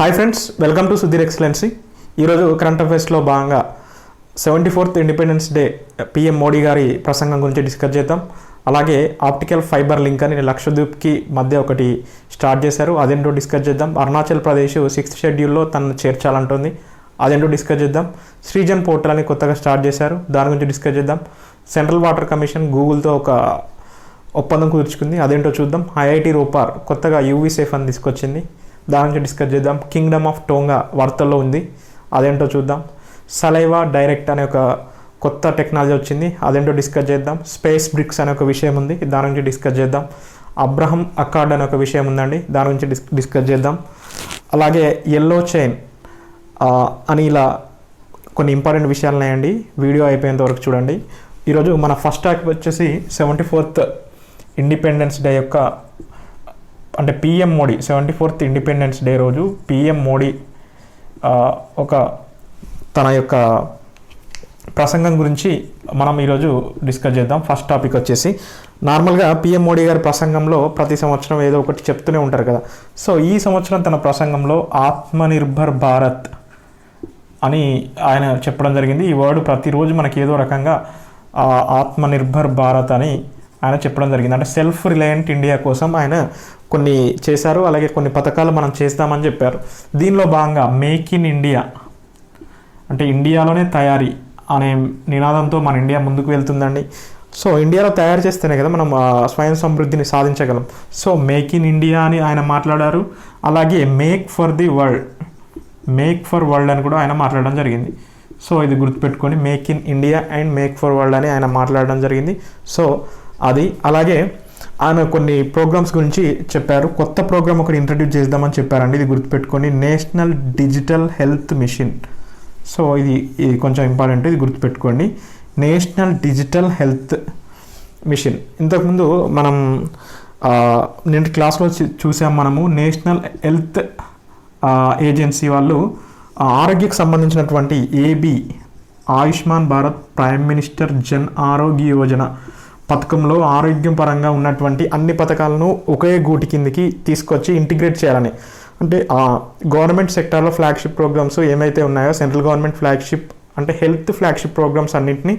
Hi friends, welcome to Sudheer excellency. ఈరోజు current అఫైర్స్లో భాగంగా 74th Independence day PM Modi గారి ప్రసంగం గురించి డిస్కస్ చేద్దాం. అలాగే ఆప్టికల్ ఫైబర్ లింక్ అని లక్షద్వీప్కి మధ్య ఒకటి స్టార్ట్ చేశారు, అదేంటో డిస్కస్ చేద్దాం. అరుణాచల్ ప్రదేశ్ 6th షెడ్యూల్లో తనను చేర్చాలంటుంది, అదేంటో డిస్కస్ చేద్దాం. శ్రీజన్ పోర్టల్ అని కొత్తగా స్టార్ట్ చేశారు, దాని గురించి డిస్కస్ చేద్దాం. సెంట్రల్ వాటర్ కమిషన్ గూగుల్తో ఒక ఒప్పందం కుదుర్చుకుంది, అదేంటో చూద్దాం. ఐఐటి రూపార్ కొత్తగా యూవీ సేఫ్ అని తీసుకొచ్చింది, దాని నుంచి డిస్కస్ చేద్దాం. కింగ్డమ్ ఆఫ్ టోంగా వార్తల్లో ఉంది, అదేంటో చూద్దాం. సలైవా డైరెక్ట్ అనే ఒక కొత్త టెక్నాలజీ వచ్చింది, అదేంటో డిస్కస్ చేద్దాం. స్పేస్ బ్రిక్స్ అనే ఒక విషయం ఉంది, దాని గురించి డిస్కస్ చేద్దాం. అబ్రహం అకార్డ్ అనే ఒక విషయం ఉందండి, దాని గురించి డిస్కస్ చేద్దాం. అలాగే ఎల్లో చైన్ అని ఇలా కొన్ని ఇంపార్టెంట్ విషయాలు ఉన్నాయండి, వీడియో అయిపోయేంత వరకు చూడండి. ఈరోజు మన ఫస్ట్ టాపిక్ వచ్చేసి 74th ఇండిపెండెన్స్ డే యొక్క అంటే PM Modi 74th Independence day రోజు పిఎం మోడీ ఒక తన యొక్క ప్రసంగం గురించి మనం ఈరోజు డిస్కస్ చేద్దాం. ఫస్ట్ టాపిక్ వచ్చేసి నార్మల్గా పిఎం మోడీ గారి ప్రసంగంలో ప్రతి సంవత్సరం ఏదో ఒకటి చెప్తూనే ఉంటారు కదా. సో ఈ సంవత్సరం తన ప్రసంగంలో ఆత్మనిర్భర్ భారత్ అని ఆయన చెప్పడం జరిగింది. ఈ వర్డ్ ప్రతిరోజు మనకి ఏదో రకంగా ఆత్మనిర్భర్ భారత్ అని ఆయన చెప్పడం జరిగింది. అంటే సెల్ఫ్ రిలయంట్ ఇండియా కోసం ఆయన కొన్ని చేశారు, అలాగే కొన్ని పథకాలు మనం చేస్తామని చెప్పారు. దీనిలో భాగంగా మేక్ ఇన్ ఇండియా అంటే ఇండియాలోనే తయారీ అనే నినాదంతో మన ఇండియా ముందుకు వెళ్తుందండి. సో ఇండియాలో తయారు చేస్తేనే కదా మనం స్వయం సమృద్ధిని సాధించగలం. సో మేక్ ఇన్ ఇండియా అని ఆయన మాట్లాడారు, అలాగే make for the world, make for world అని కూడా ఆయన మాట్లాడడం జరిగింది. సో ఇది గుర్తుపెట్టుకొని make in India and make for world అని ఆయన మాట్లాడడం జరిగింది. సో అది అలాగే ఆయన కొన్ని ప్రోగ్రామ్స్ గురించి చెప్పారు. కొత్త ప్రోగ్రామ్ ఒకటి ఇంట్రడ్యూస్ చేద్దామని చెప్పారండి, ఇది గుర్తుపెట్టుకొని national digital health machine. So ఇది కొంచెం ఇంపార్టెంట్, ఇది గుర్తుపెట్టుకోండి. నేషనల్ డిజిటల్ హెల్త్ మిషన్ ఇంతకుముందు మనం నేను క్లాస్లో చూసాం. మనము నేషనల్ హెల్త్ ఏజెన్సీ వాళ్ళు ఆరోగ్యకు సంబంధించినటువంటి AB Ayushman Bharat prime minister Jan ఆరోగ్య యోజన పథకంలో ఆరోగ్యం పరంగా ఉన్నటువంటి అన్ని పథకాలను ఒకే గూటి కిందికి తీసుకొచ్చి ఇంటిగ్రేట్ చేయాలని, అంటే గవర్నమెంట్ సెక్టార్లో ఫ్లాగ్షిప్ ప్రోగ్రామ్స్ ఏమైతే ఉన్నాయో సెంట్రల్ గవర్నమెంట్ ఫ్లాగ్షిప్ అంటే హెల్త్ ఫ్లాగ్షిప్ ప్రోగ్రామ్స్ అన్నింటినీ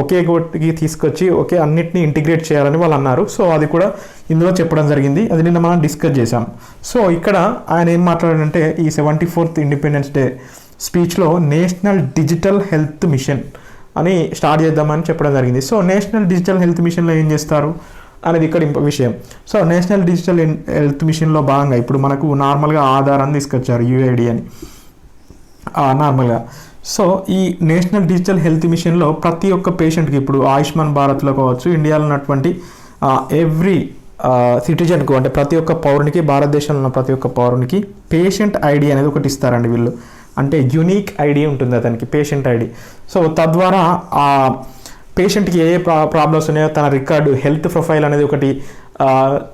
ఒకే గూటికి తీసుకొచ్చి అన్నింటినీ ఇంటిగ్రేట్ చేయాలని వాళ్ళు అన్నారు. సో అది కూడా ఇందులో చెప్పడం జరిగింది, అది నిన్న మనం డిస్కస్ చేసాం. సో ఇక్కడ ఆయన ఏం మాట్లాడారంటే ఈ 74th ఇండిపెండెన్స్ డే స్పీచ్లో నేషనల్ డిజిటల్ హెల్త్ మిషన్ అని స్టార్ట్ చేద్దామని చెప్పడం జరిగింది. సో నేషనల్ డిజిటల్ హెల్త్ మిషన్లో ఏం చేస్తారు అనేది ఇక్కడ విషయం. సో నేషనల్ డిజిటల్ హెల్త్ మిషన్లో భాగంగా ఇప్పుడు మనకు నార్మల్గా ఆధార్ అని తీసుకొచ్చారు, యూఐడి అని నార్మల్గా. సో ఈ నేషనల్ డిజిటల్ హెల్త్ మిషన్లో ప్రతి ఒక్క పేషెంట్కి ఇప్పుడు ఆయుష్మాన్ భారత్లో కావచ్చు, ఇండియాలో ఉన్నటువంటి ఎవ్రీ సిటిజన్కు అంటే ప్రతి ఒక్క పౌరునికి, భారతదేశంలో ఉన్న ప్రతి ఒక్క పౌరునికి పేషెంట్ ఐడి అనేది ఒకటి ఇస్తారండి వీళ్ళు. అంటే యూనిక్ ఐడి ఉంటుంది అతనికి, పేషెంట్ ఐడి. సో తద్వారా ఆ పేషెంట్కి ఏ ప్రాబ్లమ్స్ ఉన్నాయో తన రికార్డు హెల్త్ ప్రొఫైల్ అనేది ఒకటి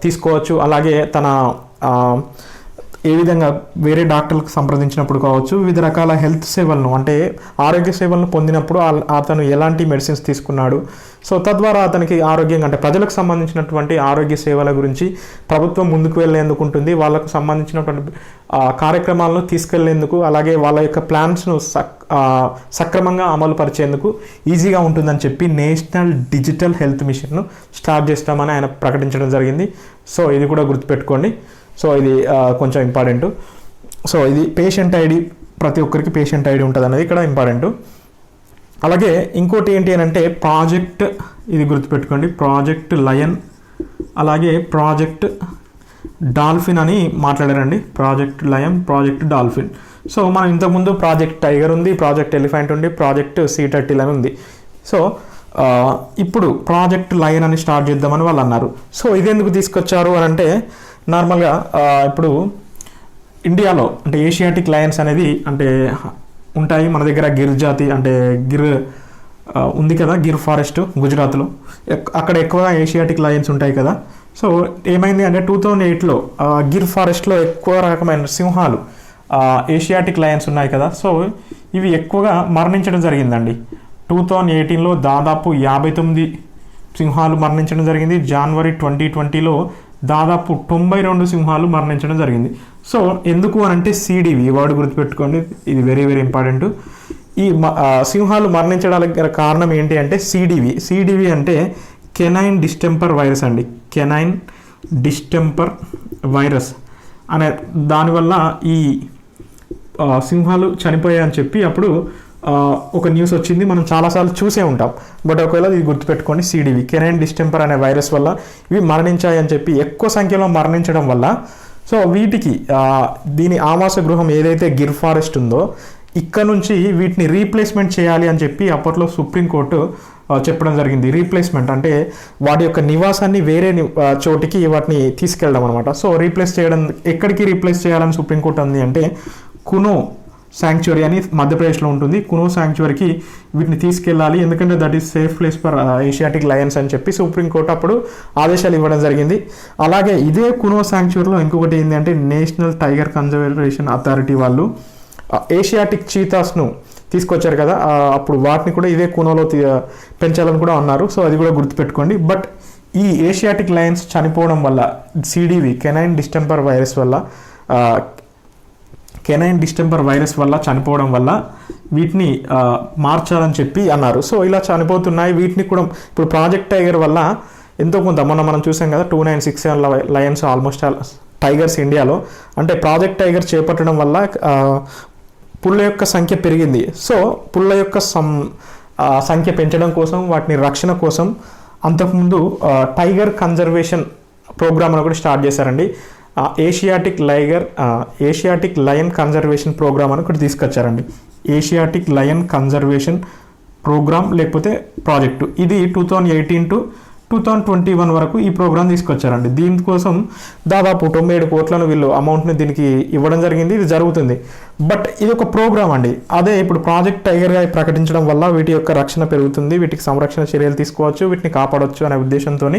తీసుకోవచ్చు. అలాగే తన ఏ విధంగా వేరే డాక్టర్లకు సంప్రదించినప్పుడు కావచ్చు, వివిధ రకాల హెల్త్ సేవలను అంటే ఆరోగ్య సేవలను పొందినప్పుడు అతను ఎలాంటి మెడిసిన్స్ తీసుకున్నాడు, సో తద్వారా అతనికి ఆరోగ్యంగా అంటే ప్రజలకు సంబంధించినటువంటి ఆరోగ్య సేవల గురించి ప్రభుత్వం ముందుకు వెళ్ళేందుకు ఉంటుంది, వాళ్ళకు సంబంధించినటువంటి కార్యక్రమాలను తీసుకెళ్లేందుకు, అలాగే వాళ్ళ యొక్క ప్లాన్స్ను సక్రమంగా అమలు పరిచేందుకు ఈజీగా ఉంటుందని చెప్పి నేషనల్ డిజిటల్ హెల్త్ మిషన్ను స్టార్ట్ చేస్తామని ఆయన ప్రకటించడం జరిగింది. సో ఇది కూడా గుర్తుపెట్టుకోండి. సో ఇది కొంచెం ఇంపార్టెంట్. సో ఇది పేషెంట్ ఐడి, ప్రతి ఒక్కరికి పేషెంట్ ఐడి ఉంటుంది అనేది ఇక్కడ ఇంపార్టెంట్. అలాగే ఇంకోటి ఏంటి అని అంటే ప్రాజెక్ట్, ఇది గుర్తుపెట్టుకోండి, ప్రాజెక్ట్ లయన్ అలాగే ప్రాజెక్ట్ డాల్ఫిన్ అని మాట్లాడారండి. Project lion, project dolphin. So మనం ఇంతకుముందు ప్రాజెక్ట్ టైగర్ ఉంది, ప్రాజెక్ట్ ఎలిఫెంట్ ఉంది, ప్రాజెక్ట్ C30 అని ఉంది. సో ఇప్పుడు ప్రాజెక్ట్ లయన్ అని స్టార్ట్ చేద్దామని వాళ్ళు అన్నారు. సో ఇది ఎందుకు తీసుకొచ్చారు అని అంటే నార్మల్గా ఇప్పుడు ఇండియాలో అంటే ఏషియాటిక్ లయన్స్ అనేది అంటే ఉంటాయి మన దగ్గర. గిర్ జాతి అంటే గిర్ ఉంది కదా, గిర్ ఫారెస్ట్ గుజరాత్లో, అక్కడ ఎక్కువగా ఏషియాటిక్ లయన్స్ ఉంటాయి కదా. సో ఏమైంది అంటే 2008లో గిర్ ఫారెస్ట్లో ఎక్కువ రకమైన సింహాలు ఏషియాటిక్ లయన్స్ ఉన్నాయి కదా. సో ఇవి ఎక్కువగా మరణించడం జరిగిందండి. 2018లో దాదాపు 59 సింహాలు మరణించడం జరిగింది. జనవరి 2020లో దాదాపు 92 సింహాలు మరణించడం జరిగింది. సో ఎందుకు అని అంటే సిడివి వర్డ్ గుర్తుపెట్టుకోండి, ఇది వెరీ వెరీ ఇంపార్టెంట్. ఈ సింహాలు మరణించడానికి కారణం ఏంటి అంటే సిడివి అంటే కెనైన్ డిస్టెంపర్ వైరస్ అండి. కెనైన్ డిస్టెంపర్ వైరస్ అనే దానివల్ల ఈ సింహాలు చనిపోయాయని చెప్పి అప్పుడు ఒక న్యూస్ వచ్చింది, మనం చాలాసార్లు చూసే ఉంటాం. బట్ ఒకవేళ ఇది గుర్తుపెట్టుకోండి, సిడివి కెనైన్ డిస్టెంపర్ అనే వైరస్ వల్ల ఇవి మరణించాయని చెప్పి ఎక్కువ సంఖ్యలో మరణించడం వల్ల సో వీటికి దీని ఆవాస గృహం ఏదైతే గిర్ ఫారెస్ట్ ఉందో ఇక్కడ నుంచి వీటిని రీప్లేస్మెంట్ చేయాలి అని చెప్పి అప్పట్లో సుప్రీంకోర్టు చెప్పడం జరిగింది. రీప్లేస్మెంట్ అంటే వాటి యొక్క నివాసాన్ని వేరే చోటికి వాటిని తీసుకెళ్ళడం అనమాట. సో రీప్లేస్ చేయడం, ఎక్కడికి రీప్లేస్ చేయాలని సుప్రీంకోర్టు అంది అంటే కునో శాంక్చురీ అని మధ్యప్రదేశ్లో ఉంటుంది. కునో శాంక్చురీకి వీటిని తీసుకెళ్ళాలి, ఎందుకంటే that is safe place for Asiatic Lions అని చెప్పి సుప్రీంకోర్టు అప్పుడు ఆదేశాలు ఇవ్వడం జరిగింది. అలాగే ఇదే కునో శాంక్చురీలో ఇంకొకటి ఏంటి అంటే నేషనల్ టైగర్ కన్జర్వేషన్ అథారిటీ వాళ్ళు ఏషియాటిక్ చీతాస్ను తీసుకొచ్చారు కదా, అప్పుడు వాటిని కూడా ఇదే కునోలో పెంచాలని కూడా అన్నారు. సో అది కూడా గుర్తుపెట్టుకోండి. బట్ ఈ ఏషియాటిక్ లయన్స్ చనిపోవడం వల్ల సిడివి కెనైన్ డిస్టెంపర్ వైరస్ వల్ల చనిపోవడం వల్ల వీటిని మార్చాలని చెప్పి అన్నారు. సో ఇలా చనిపోతున్నాయి. వీటిని కూడా ఇప్పుడు ప్రాజెక్ట్ టైగర్ వల్ల ఎంతో కొంత మనం చూసాం కదా, 2967 లయన్స్ ఆల్మోస్ట్ టైగర్స్ ఇండియాలో. అంటే ప్రాజెక్ట్ టైగర్ చేపట్టడం వల్ల పుల్ల యొక్క సంఖ్య పెరిగింది. సో పుల్ల యొక్క సంఖ్య పెంచడం కోసం, వాటిని రక్షణ కోసం అంతకుముందు టైగర్ కన్జర్వేషన్ ప్రోగ్రామ్ అని కూడా స్టార్ట్ చేశారండి. ఏషియాటిక్ లయన్ కన్జర్వేషన్ ప్రోగ్రామ్ అని ఒకటి తీసుకొచ్చారండి. ఏషియాటిక్ లయన్ కన్జర్వేషన్ ప్రోగ్రామ్ లేకపోతే ప్రాజెక్టు, ఇది 2018 to 2021 వరకు ఈ ప్రోగ్రామ్ తీసుకొచ్చారండి. దీనికోసం దాదాపు 97 కోట్లను వీళ్ళు అమౌంట్ని దీనికి ఇవ్వడం జరిగింది. ఇది జరుగుతుంది. బట్ ఇది ఒక ప్రోగ్రామ్ అండి. అదే ఇప్పుడు ప్రాజెక్ట్ టైగర్గా ప్రకటించడం వల్ల వీటి యొక్క రక్షణ పెరుగుతుంది, వీటికి సంరక్షణ చర్యలు తీసుకోవచ్చు, వీటిని కాపాడవచ్చు అనే ఉద్దేశంతో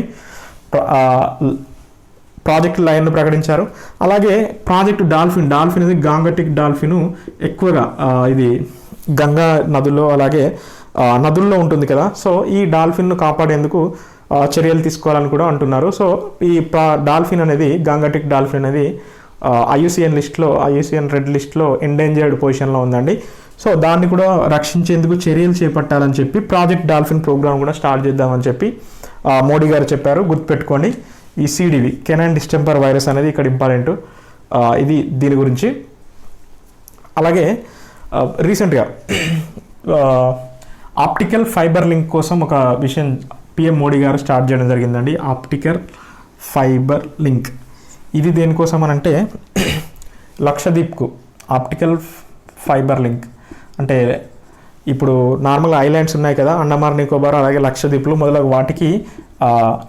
ప్రాజెక్ట్ లయన్ను ప్రకటించారు. అలాగే ప్రాజెక్ట్ డాల్ఫిన్ ఇది గాంగటిక్ డాల్ఫిన్ ఎక్కువగా ఇది గంగా నదుల్లో అలాగే నదుల్లో ఉంటుంది కదా. సో ఈ డాల్ఫిన్ను కాపాడేందుకు చర్యలు తీసుకోవాలని కూడా అంటున్నారు. సో ఈ డాల్ఫిన్ అనేది గాంగటిక్ డాల్ఫిన్ అనేది ఐయుసిఎన్ రెడ్ లిస్ట్లో ఎండేంజర్డ్ పొజిషన్లో ఉందండి. సో దాన్ని కూడా రక్షించేందుకు చర్యలు చేపట్టాలని చెప్పి ప్రాజెక్ట్ డాల్ఫిన్ ప్రోగ్రామ్ కూడా స్టార్ట్ చేద్దామని చెప్పి మోడీ గారు చెప్పారు. గుర్తుపెట్టుకోండి, ఈ సిడివి కెనైన్ డిస్టెంపర్ వైరస్ అనేది ఇక్కడ ఇంపార్టెంట్. ఇది దీని గురించి. అలాగే రీసెంట్గా ఆప్టికల్ ఫైబర్ లింక్ కోసం ఒక విషయం పిఎం మోడీ గారు స్టార్ట్ చేయడం జరిగిందండి. ఆప్టికల్ ఫైబర్ లింక్ ఇది దేనికోసం అని అంటే లక్షద్వీప్కు ఆప్టికల్ ఫైబర్ లింక్ అంటే ఇప్పుడు నార్మల్గా ఐలాండ్స్ ఉన్నాయి కదా, అండమాన్ నికోబార్ అలాగే లక్షద్వీప్లు మొదలగు వాటికి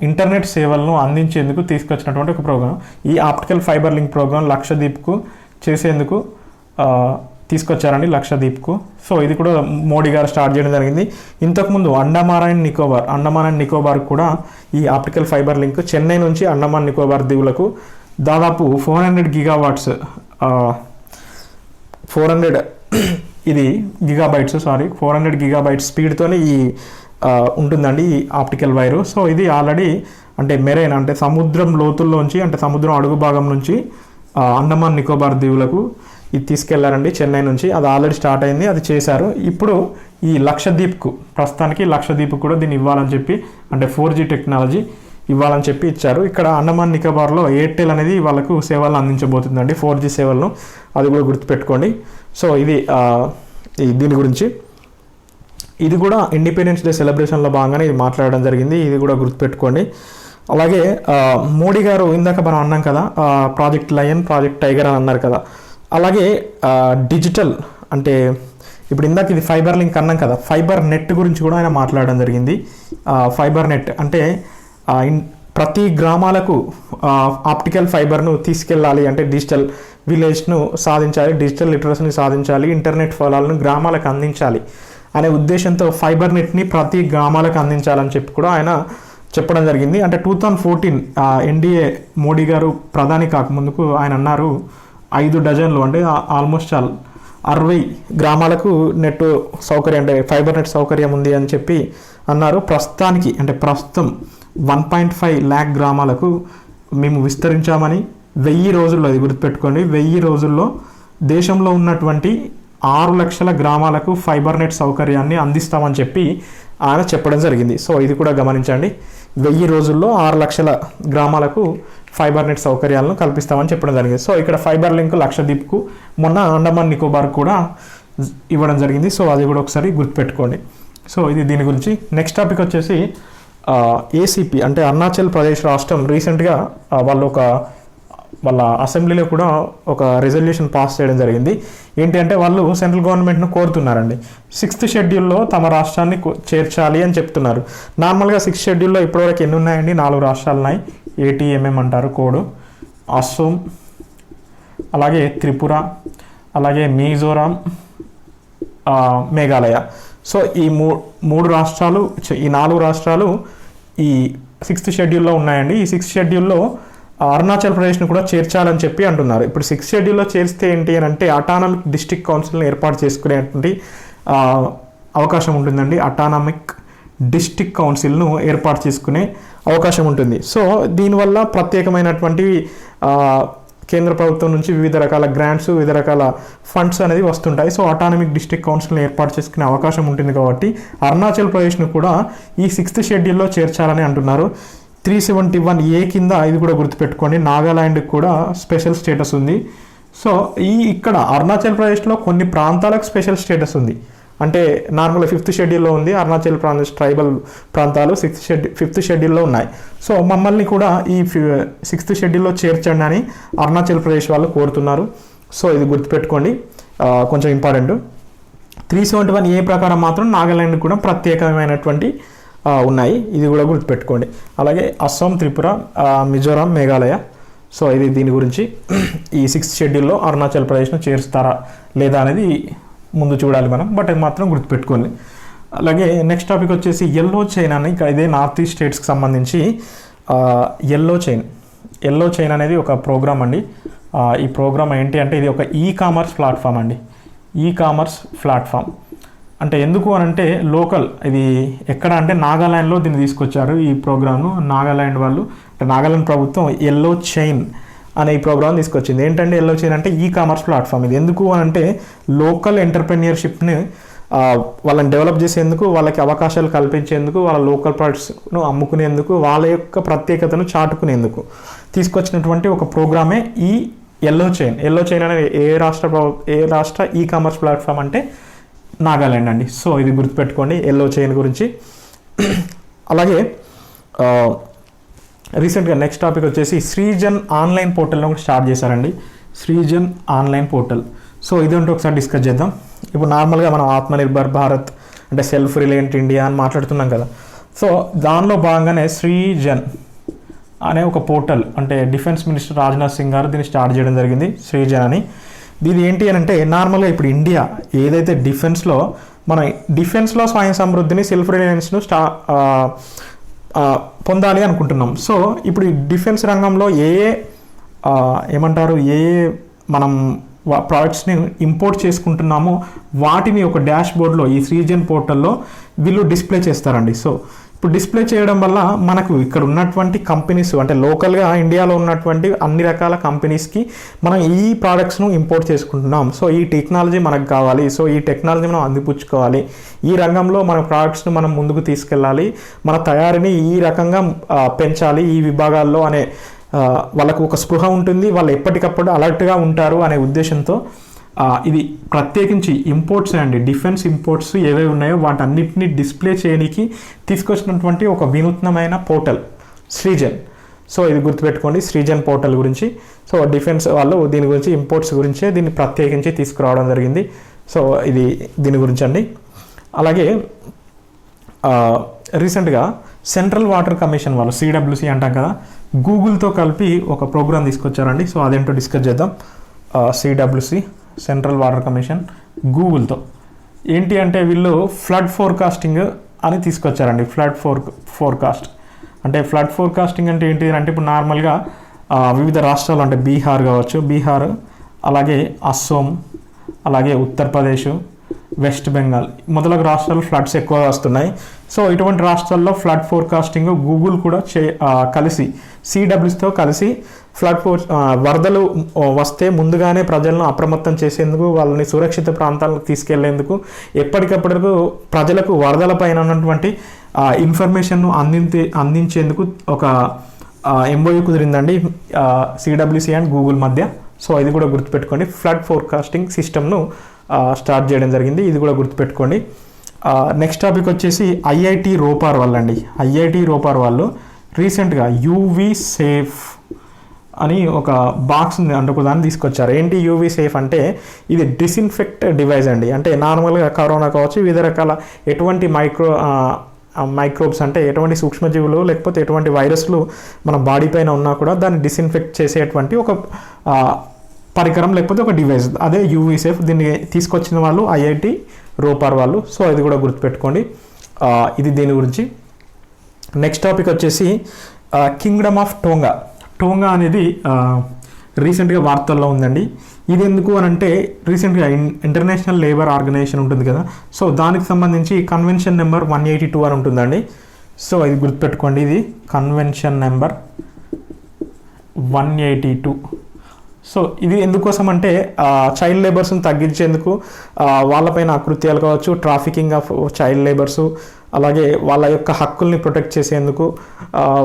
ఇంటర్నెట్ సేవలను అందించేందుకు తీసుకొచ్చినటువంటి ఒక ప్రోగ్రామ్. ఈ ఆప్టికల్ ఫైబర్ లింక్ ప్రోగ్రామ్ లక్షద్వీప్కు చేసేందుకు తీసుకొచ్చారండి, లక్షద్వీప్కు. సో ఇది కూడా మోడీ గారు స్టార్ట్ చేయడం జరిగింది. ఇంతకుముందు అండమాన్ అండ్ నికోబార్ కూడా ఈ ఆప్టికల్ ఫైబర్ లింక్ చెన్నై నుంచి అండమాన్ నికోబార్ దీవులకు దాదాపు 400 గిగావాట్స్ 400 గిగాబైట్స్ స్పీడ్తోనే ఈ ఉంటుందండి ఈ ఆప్టికల్ వైరు. సో ఇది ఆల్రెడీ అంటే మెరైన్ అంటే సముద్రం లోతుల్లోంచి అంటే సముద్రం అడుగు భాగం నుంచి అండమాన్ నికోబార్ దీవులకు ఇది తీసుకెళ్లారండి చెన్నై నుంచి. అది ఆల్రెడీ స్టార్ట్ అయింది, అది చేశారు. ఇప్పుడు ఈ ప్రస్తుతానికి లక్షద్వీప్ కూడా దీన్ని ఇవ్వాలని చెప్పి అంటే 4G టెక్నాలజీ ఇవ్వాలని చెప్పి ఇచ్చారు. ఇక్కడ అండమాన్ నికోబార్లో ఎయిర్టెల్ అనేది వాళ్ళకు సేవలను అందించబోతుందండి, 4G సేవలను. అది కూడా గుర్తుపెట్టుకోండి. సో ఇది దీని గురించి. ఇది కూడా ఇండిపెండెన్స్ డే సెలబ్రేషన్లో భాగంగానే ఇది మాట్లాడడం జరిగింది, ఇది కూడా గుర్తుపెట్టుకోండి. అలాగే మోడీ గారు ఇందాక మనం అన్నాం కదా ప్రాజెక్ట్ లయన్ ప్రాజెక్ట్ టైగర్ అని అన్నారు కదా, అలాగే డిజిటల్ అంటే ఇప్పుడు ఇందాక ఇది ఫైబర్ లింక్ అన్నాం కదా, ఫైబర్ నెట్ గురించి కూడా ఆయన మాట్లాడడం జరిగింది. ఫైబర్ నెట్ అంటే ప్రతి గ్రామాలకు ఆప్టికల్ ఫైబర్ను తీసుకెళ్ళాలి అంటే డిజిటల్ విలేజ్ను సాధించాలి, డిజిటల్ లిటరసీని సాధించాలి, ఇంటర్నెట్ ఫలాలను గ్రామాలకు అందించాలి అనే ఉద్దేశంతో ఫైబర్ నెట్ని ప్రతి గ్రామాలకు అందించాలని చెప్పి కూడా ఆయన చెప్పడం జరిగింది. అంటే 2014 ఎన్డీఏ మోడీ గారు ప్రధాని కాకముందుకు ఆయన అన్నారు 5 డజన్లు అంటే ఆల్మోస్ట్ 60 గ్రామాలకు నెట్ సౌకర్యం అంటే ఫైబర్ నెట్ సౌకర్యం ఉంది అని చెప్పి అన్నారు. ప్రస్తుతం 1.5 lakh గ్రామాలకు మేము విస్తరించామని 1000 రోజుల్లో, ఇది గుర్తుపెట్టుకోండి, 1000 రోజుల్లో దేశంలో ఉన్నటువంటి 6 లక్షల గ్రామాలకు ఫైబర్ నెట్ సౌకర్యాన్ని అందిస్తామని చెప్పి ఆయన చెప్పడం జరిగింది. సో ఇది కూడా గమనించండి, 1000 రోజుల్లో 6 లక్షల గ్రామాలకు ఫైబర్ నెట్ సౌకర్యాలను కల్పిస్తామని చెప్పడం జరిగింది. సో ఇక్కడ ఫైబర్ లింక్ లక్షద్వీప్కు, మొన్న అండమాన్ నికోబార్ కూడా ఇవ్వడం జరిగింది. సో అది కూడా ఒకసారి గుర్తుపెట్టుకోండి. సో ఇది దీని గురించి. నెక్స్ట్ టాపిక్ వచ్చేసి ఏసీపీ అంటే అరుణాచల్ ప్రదేశ్ రాష్ట్రం రీసెంట్గా వాళ్ళ అసెంబ్లీలో కూడా ఒక రెజల్యూషన్ పాస్ చేయడం జరిగింది. ఏంటి అంటే వాళ్ళు సెంట్రల్ గవర్నమెంట్ను కోరుతున్నారండి, 6th షెడ్యూల్లో తమ రాష్ట్రాన్ని చేర్చాలి అని చెప్తున్నారు. నార్మల్గా 6th షెడ్యూల్లో ఇప్పటివరకు ఎన్ని ఉన్నాయండి? 4 రాష్ట్రాలు ఉన్నాయి. ATMM అంటారు కోడ్. అస్సోం, అలాగే త్రిపుర, అలాగే మిజోరాం, మేఘాలయ. సో ఈ 3 రాష్ట్రాలు, ఈ 4 రాష్ట్రాలు ఈ 6th షెడ్యూల్లో ఉన్నాయండి. ఈ 6th షెడ్యూల్లో అరుణాచల్ ప్రదేశ్ను కూడా చేర్చాలని చెప్పి అంటున్నారు. ఇప్పుడు 6th షెడ్యూల్లో చేరిస్తే ఏంటి అని అంటే అటానమిక్ డిస్ట్రిక్ట్ కౌన్సిల్ని ఏర్పాటు చేసుకునేటువంటి అవకాశం ఉంటుందండి. అటానమిక్ డిస్ట్రిక్ట్ కౌన్సిల్ను ఏర్పాటు చేసుకునే అవకాశం ఉంటుంది. సో దీనివల్ల ప్రత్యేకమైనటువంటి కేంద్ర ప్రభుత్వం నుంచి వివిధ రకాల గ్రాంట్స్, వివిధ రకాల ఫండ్స్ అనేది వస్తుంటాయి. సో అటానమిక్ డిస్ట్రిక్ట్ కౌన్సిల్ని ఏర్పాటు చేసుకునే అవకాశం ఉంటుంది కాబట్టి అరుణాచల్ ప్రదేశ్ను కూడా ఈ 6th షెడ్యూల్లో చేర్చాలని అంటున్నారు. 371A కింద ఇది కూడా గుర్తుపెట్టుకోండి, నాగాలాండ్కి కూడా స్పెషల్ స్టేటస్ ఉంది. సో ఇక్కడ అరుణాచల్ ప్రదేశ్లో కొన్ని ప్రాంతాలకు స్పెషల్ స్టేటస్ ఉంది. అంటే నార్మల్గా 5th షెడ్యూల్లో ఉంది, అరుణాచల్ ప్రదేశ్ ట్రైబల్ ప్రాంతాలు 5th షెడ్యూల్లో ఉన్నాయి. సో మమ్మల్ని కూడా ఈ 6th షెడ్యూల్లో చేర్చండి అని అరుణాచల్ ప్రదేశ్ వాళ్ళు కోరుతున్నారు. సో ఇది గుర్తుపెట్టుకోండి, కొంచెం ఇంపార్టెంట్. 371A ప్రకారం మాత్రం నాగాలాండ్ కూడా ప్రత్యేకమైనటువంటి ఉన్నాయి, ఇది కూడా గుర్తుపెట్టుకోండి. అలాగే అస్సాం, త్రిపుర, మిజోరాం, మేఘాలయ. సో ఇది దీని గురించి. ఈ 6th షెడ్యూల్లో అరుణాచల్ ప్రదేశ్ను చేరుస్తారా లేదా అనేది ముందు చూడాలి మనం, బట్ అది మాత్రం గుర్తుపెట్టుకోండి. అలాగే నెక్స్ట్ టాపిక్ వచ్చేసి ఎల్లో చైన్ అని, ఇక్కడ ఇదే నార్త్ ఈస్ట్ స్టేట్స్కి సంబంధించి ఎల్లో చైన్ అనేది ఒక ప్రోగ్రామ్ అండి. ఈ ప్రోగ్రామ్ ఏంటి అంటే ఇది ఒక కామర్స్ ప్లాట్ఫామ్ అండి. కామర్స్ ప్లాట్ఫామ్ అంటే ఎందుకు అని అంటే లోకల్, ఇది ఎక్కడ అంటే నాగాలాండ్లో దీన్ని తీసుకొచ్చారు ఈ ప్రోగ్రామ్ను. నాగాలాండ్ వాళ్ళు, అంటే నాగాలాండ్ ప్రభుత్వం ఎల్లో చైన్ అనే ఈ ప్రోగ్రామ్ తీసుకొచ్చింది. ఏంటంటే ఎల్లో చైన్ అంటే కామర్స్ ప్లాట్ఫామ్. ఇది ఎందుకు అని అంటే లోకల్ ఎంటర్ప్రెన్యూర్షిప్ని వాళ్ళని డెవలప్ చేసేందుకు, వాళ్ళకి అవకాశాలు కల్పించేందుకు, వాళ్ళ లోకల్ ప్రొడక్ట్స్ను అమ్ముకునేందుకు, వాళ్ళ యొక్క ప్రత్యేకతను చాటుకునేందుకు తీసుకొచ్చినటువంటి ఒక ప్రోగ్రామే ఈ ఎల్లో చైన్ అనేది ఏ రాష్ట్ర కామర్స్ ప్లాట్ఫామ్ అంటే నాగాలాండ్ అండి. సో ఇది గుర్తుపెట్టుకోండి ఎల్లో చైన్ గురించి. అలాగే రీసెంట్గా నెక్స్ట్ టాపిక్ వచ్చేసి శ్రీజన్ ఆన్లైన్ పోర్టల్ను కూడా స్టార్ట్ చేశారండి. Srijan online portal. సో ఇదేంటో ఒకసారి డిస్కస్ చేద్దాం. ఇప్పుడు నార్మల్గా మనం ఆత్మనిర్భర్ భారత్ అంటే సెల్ఫ్ రిలయంట్ ఇండియా అని మాట్లాడుతున్నాం కదా. సో దానిలో భాగంగానే శ్రీజన్ అనే ఒక పోర్టల్, అంటే డిఫెన్స్ మినిస్టర్ రాజ్నాథ్ సింగ్ గారు దీన్ని స్టార్ట్ చేయడం జరిగింది, శ్రీజన్ అని. దీని ఏంటి అని అంటే నార్మల్గా ఇప్పుడు ఇండియా ఏదైతే డిఫెన్స్లో స్వయం సమృద్ధిని, సెల్ఫ్ రిలయన్స్ను పొందాలి అనుకుంటున్నాం. సో ఇప్పుడు ఈ డిఫెన్స్ రంగంలో మనం ప్రోడక్ట్స్ని ఇంపోర్ట్ చేసుకుంటున్నామో వాటిని ఒక డాష్ బోర్డ్లో ఈ శ్రీజన్ పోర్టల్లో వీళ్ళు డిస్ప్లే చేస్తారండి. సో ఇప్పుడు డిస్ప్లే చేయడం వల్ల మనకు ఇక్కడ ఉన్నటువంటి కంపెనీస్, అంటే లోకల్గా ఇండియాలో ఉన్నటువంటి అన్ని రకాల కంపెనీస్కి మనం ఈ ప్రోడక్ట్స్ను ఇంపోర్ట్ చేసుకుంటున్నాం. సో ఈ టెక్నాలజీ మనకు కావాలి, సో ఈ టెక్నాలజీ మనం అందిపుచ్చుకోవాలి, ఈ రంగంలో మన ప్రోడక్ట్స్ను మనం ముందుకు తీసుకెళ్ళాలి, మన తయారీని ఈ రకంగా పెంచాలి ఈ విభాగాల్లో అనే వాళ్ళకు ఒక స్పృహ ఉంటుంది, వాళ్ళు ఎప్పటికప్పుడు అలర్ట్గా ఉంటారు అనే ఉద్దేశంతో ఇది ప్రత్యేకించి ఇంపోర్ట్స్ అండి, డిఫెన్స్ ఇంపోర్ట్స్ ఏవైతే ఉన్నాయో వాటన్నిటిని డిస్ప్లే చేయడానికి తీసుకొచ్చినటువంటి ఒక వినూత్నమైన పోర్టల్ శ్రీజన్. సో ఇది గుర్తుపెట్టుకోండి శ్రీజన్ పోర్టల్ గురించి. సో డిఫెన్స్ వాళ్ళు దీని గురించి, ఇంపోర్ట్స్ గురించే దీన్ని ప్రత్యేకించి తీసుకురావడం జరిగింది. సో ఇది దీని గురించి అండి. అలాగే రీసెంట్గా సెంట్రల్ వాటర్ కమిషన్ వాళ్ళు, CWC అంటాం కదా, గూగుల్తో కలిపి ఒక ప్రోగ్రామ్ తీసుకొచ్చారండి. సో అదేంటో డిస్కస్ చేద్దాం. CWC సెంట్రల్ వాటర్ కమిషన్ గూగుల్తో ఏంటి అంటే వీళ్ళు ఫ్లడ్ ఫోర్కాస్టింగ్ అని తీసుకొచ్చారండి. ఫోర్కాస్ట్ అంటే ఫ్లడ్ ఫోర్కాస్టింగ్ అంటే ఏంటి అంటే ఇప్పుడు నార్మల్గా వివిధ రాష్ట్రాలు అంటే బీహార్ కావచ్చు, అలాగే అస్సోం, అలాగే ఉత్తరప్రదేశ్, వెస్ట్ బెంగాల్ మొదలగు రాష్ట్రాల్లో ఫ్లడ్స్ ఎక్కువగా వస్తున్నాయి. సో ఇటువంటి రాష్ట్రాల్లో ఫ్లడ్ ఫోర్కాస్టింగ్ గూగుల్ కూడా కలిసి సిడబ్ల్యూస్తో కలిసి వరదలు వస్తే ముందుగానే ప్రజలను అప్రమత్తం చేసేందుకు, వాళ్ళని సురక్షిత ప్రాంతాలకు తీసుకెళ్లేందుకు, ఎప్పటికప్పుడు ప్రజలకు వరదలపైన ఉన్నటువంటి ఇన్ఫర్మేషన్ను అందించేందుకు ఒక ఎంఓయూ కుదిరిందండి సిడబ్ల్యూసి అండ్ గూగుల్ మధ్య. సో ఇది కూడా గుర్తుపెట్టుకోండి. ఫ్లడ్ ఫోర్కాస్టింగ్ సిస్టమ్ను స్టార్ట్ చేయడం జరిగింది, ఇది కూడా గుర్తుపెట్టుకోండి. నెక్స్ట్ టాపిక్ వచ్చేసి ఐఐటి రోపార్ వాళ్ళు అండి. ఐఐటి రోపార్ వాళ్ళు రీసెంట్గా యూవీ సేఫ్ అని ఒక బాక్స్ అంటే ఒక దాన్ని తీసుకొచ్చారు. ఏంటి యూవీ సేఫ్ అంటే ఇది డిస్ఇన్ఫెక్ట్ డివైస్ అండి. అంటే నార్మల్గా కరోనా కావచ్చు, వివిధ రకాల ఎటువంటి మైక్రోబ్స్ అంటే ఎటువంటి సూక్ష్మజీవులు లేకపోతే ఎటువంటి వైరస్లు మన బాడీ పైన ఉన్నా కూడా దాన్ని డిస్ఇన్ఫెక్ట్ చేసేటువంటి ఒక పరికరం లేకపోతే ఒక డివైస్, అదే యూవీ సేఫ్. దీన్ని తీసుకొచ్చిన వాళ్ళు ఐఐటి రోపార్ వాళ్ళు. సో ఇది కూడా గుర్తుపెట్టుకోండి. ఇది దీని గురించి. నెక్స్ట్ టాపిక్ వచ్చేసి కింగ్డమ్ ఆఫ్ టోంగా. టోంగా అనేది రీసెంట్గా వార్తల్లో ఉందండి. ఇది ఎందుకు అని అంటే రీసెంట్గా ఇంటర్నేషనల్ లేబర్ ఆర్గనైజేషన్ ఉంటుంది కదా, సో దానికి సంబంధించి కన్వెన్షన్ నెంబర్ 182 అని ఉంటుందండి. సో ఇది గుర్తుపెట్టుకోండి. ఇది కన్వెన్షన్ నెంబర్ 182. సో ఇది ఎందుకోసం అంటే చైల్డ్ లేబర్స్ని తగ్గించేందుకు, వాళ్ళపైన అకృత్యాలు కావచ్చు, ట్రాఫికింగ్ ఆఫ్ చైల్డ్ లేబర్సు, అలాగే వాళ్ళ యొక్క హక్కుల్ని ప్రొటెక్ట్ చేసేందుకు,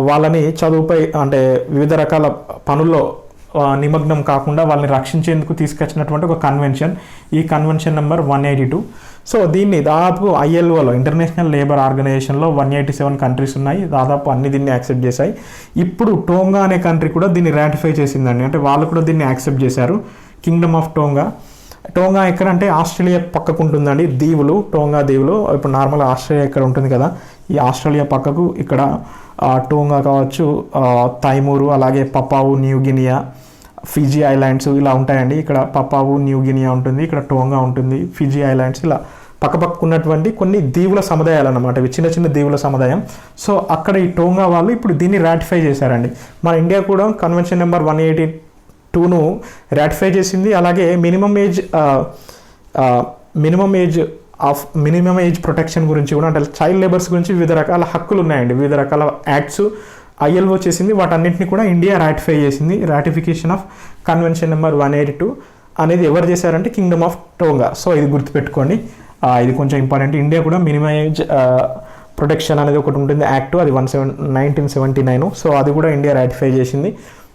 వాళ్ళని చదువుపై అంటే వివిధ రకాల పనుల్లో నిమగ్నం కాకుండా వాళ్ళని రక్షించేందుకు తీసుకొచ్చినటువంటి ఒక కన్వెన్షన్, ఈ కన్వెన్షన్ నెంబర్ 182. సో దీన్ని దాదాపు ఐఎల్ఓలో ఇంటర్నేషనల్ లేబర్ ఆర్గనైజేషన్లో 187 కంట్రీస్ ఉన్నాయి. దాదాపు అన్ని దీన్ని యాక్సెప్ట్ చేశాయి. ఇప్పుడు టోంగా అనే కంట్రీ కూడా దీన్ని రాటిఫై చేసిందండి. అంటే వాళ్ళు కూడా దీన్ని యాక్సెప్ట్ చేశారు. Kingdom of Tonga. టోంగా ఎక్కడంటే ఆస్ట్రేలియా పక్కకు ఉంటుందండి. దీవులు, టోంగా దీవులు. ఇప్పుడు నార్మల్గా ఆస్ట్రేలియా ఇక్కడ ఉంటుంది కదా, ఈ ఆస్ట్రేలియా పక్కకు ఇక్కడ టోంగా కావచ్చు, తైమూరు, అలాగే పపావు న్యూ గినియా, ఫిజీ ఐలాండ్స్ ఇలా ఉంటాయండి. ఇక్కడ పపావు న్యూ గినియా ఉంటుంది, ఇక్కడ టోంగా ఉంటుంది, ఫిజీ ఐలాండ్స్ ఇలా పక్కపక్క ఉన్నటువంటి కొన్ని దీవుల సముదాయాలు అన్నమాట. ఇవి చిన్న చిన్న దీవుల సముదాయం. సో అక్కడ ఈ టోంగా వాళ్ళు ఇప్పుడు దీన్ని రాటిఫై చేశారండి. మన ఇండియా కూడా కన్వెన్షన్ నెంబర్ 182ను రాటిఫై చేసింది. అలాగే మినిమం ఏజ్ ప్రొటెక్షన్ గురించి కూడా, అంటే చైల్డ్ లేబర్స్ గురించి వివిధ రకాల హక్కులు ఉన్నాయండి, వివిధ రకాల యాక్ట్స్ ఐఎల్ఓ చేసింది. వాటన్నింటినీ కూడా ఇండియా రాటిఫై చేసింది. రాటిఫికేషన్ ఆఫ్ కన్వెన్షన్ నెంబర్ 182 అనేది ఎవరు చేశారంటే కింగ్డమ్ ఆఫ్ టోంగా. సో ఇది గుర్తుపెట్టుకోండి, ఇది కొంచెం ఇంపార్టెంట్. ఇండియా కూడా మినిమం ఏజ్ ప్రొటెక్షన్ అనేది ఒకటి ఉంటుంది యాక్ట్, అది 1979. సో అది కూడా ఇండియా రాటిఫై చేసింది.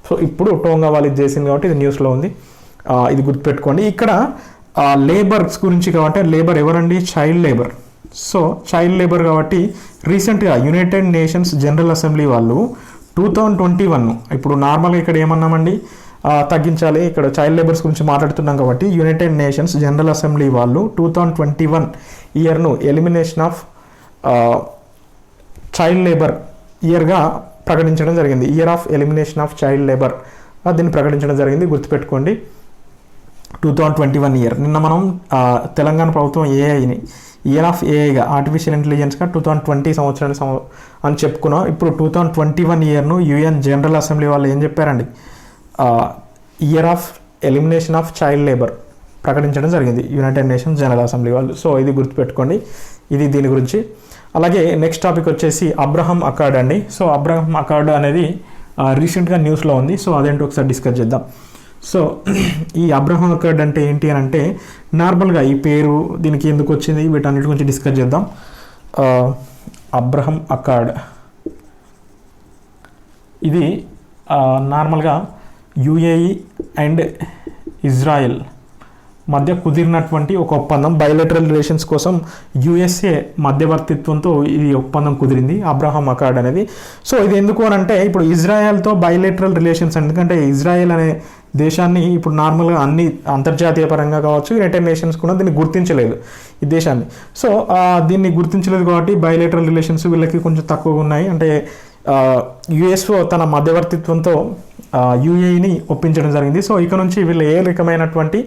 సో ఇప్పుడు టోంగా వాళ్ళు ఇది చేసింది కాబట్టి ఇది న్యూస్లో ఉంది, ఇది గుర్తుపెట్టుకోండి. ఇక్కడ లేబర్స్ గురించి కాబట్టి, లేబర్ ఎవరండి? Child labour. So child labour కాబట్టి రీసెంట్గా యునైటెడ్ నేషన్స్ జనరల్ అసెంబ్లీ వాళ్ళు 2021, ఇప్పుడు నార్మల్గా ఇక్కడ ఏమన్నామండి, తగ్గించాలి, ఇక్కడ చైల్డ్ లేబర్స్ గురించి మాట్లాడుతున్నాం కాబట్టి యునైటెడ్ నేషన్స్ జనరల్ అసెంబ్లీ వాళ్ళు 2021 ఇయర్ను ఎలిమినేషన్ ఆఫ్ చైల్డ్ లేబర్ ఇయర్గా ప్రకటించడం జరిగింది. Year of elimination of child labour దీన్ని ప్రకటించడం జరిగింది. గుర్తుపెట్టుకోండి, 2021 ఇయర్. నిన్న మనం తెలంగాణ ప్రభుత్వం ఏఐని ఇయర్ ఆఫ్ ఏఐగా, ఆర్టిఫిషియల్ ఇంటెలిజెన్స్గా 2020 సంవత్సరాన్ని అని చెప్పుకున్నాం. ఇప్పుడు 2021 ఇయర్ను యుఎన్ జనరల్ అసెంబ్లీ వాళ్ళు ఏం చెప్పారండి, year of elimination of child labour ప్రకటించడం జరిగింది యునైటెడ్ నేషన్స్ జనరల్ అసెంబ్లీ వాళ్ళు. సో ఇది గుర్తుపెట్టుకోండి, ఇది దీని గురించి. అలాగే నెక్స్ట్ టాపిక్ వచ్చేసి అబ్రహం అకార్డ్ అండి. సో అబ్రహం అకార్డ్ అనేది రీసెంట్గా న్యూస్లో ఉంది. సో అదేంటో ఒకసారి డిస్కస్ చేద్దాం. సో ఈ అబ్రహం అకార్డ్ అంటే ఏంటి అని అంటే, నార్మల్గా ఈ పేరు దీనికి ఎందుకు వచ్చింది, వీటన్నిటి గురించి డిస్కస్ చేద్దాం. అబ్రహం అకార్డ్ ఇది నార్మల్గా యుఏఈ అండ్ ఇజ్రాయెల్ మధ్య కుదిరినటువంటి ఒక ఒప్పందం. బైలేటరల్ రిలేషన్స్ కోసం యుఎస్ఏ మధ్యవర్తిత్వంతో ఈ ఒప్పందం కుదిరింది, అబ్రహం అకార్డ్ అనేది. సో ఇది ఎందుకు అని అంటే, ఇప్పుడు ఇజ్రాయెల్తో బైలేటరల్ రిలేషన్స్, ఎందుకంటే ఇజ్రాయెల్ అనే దేశాన్ని ఇప్పుడు నార్మల్గా అన్ని అంతర్జాతీయ పరంగా కావచ్చు, యునైటెడ్ నేషన్స్ కూడా దీన్ని గుర్తించలేదు ఈ దేశాన్ని. సో దీన్ని గుర్తించలేదు కాబట్టి బైలేటరల్ రిలేషన్స్ వీళ్ళకి కొంచెం తక్కువగా ఉన్నాయి. అంటే యుఎస్ఓ తన మధ్యవర్తిత్వంతో యుఏఈని ఒప్పించడం జరిగింది. సో ఇక నుంచి వీళ్ళు ఏ రకమైనటువంటి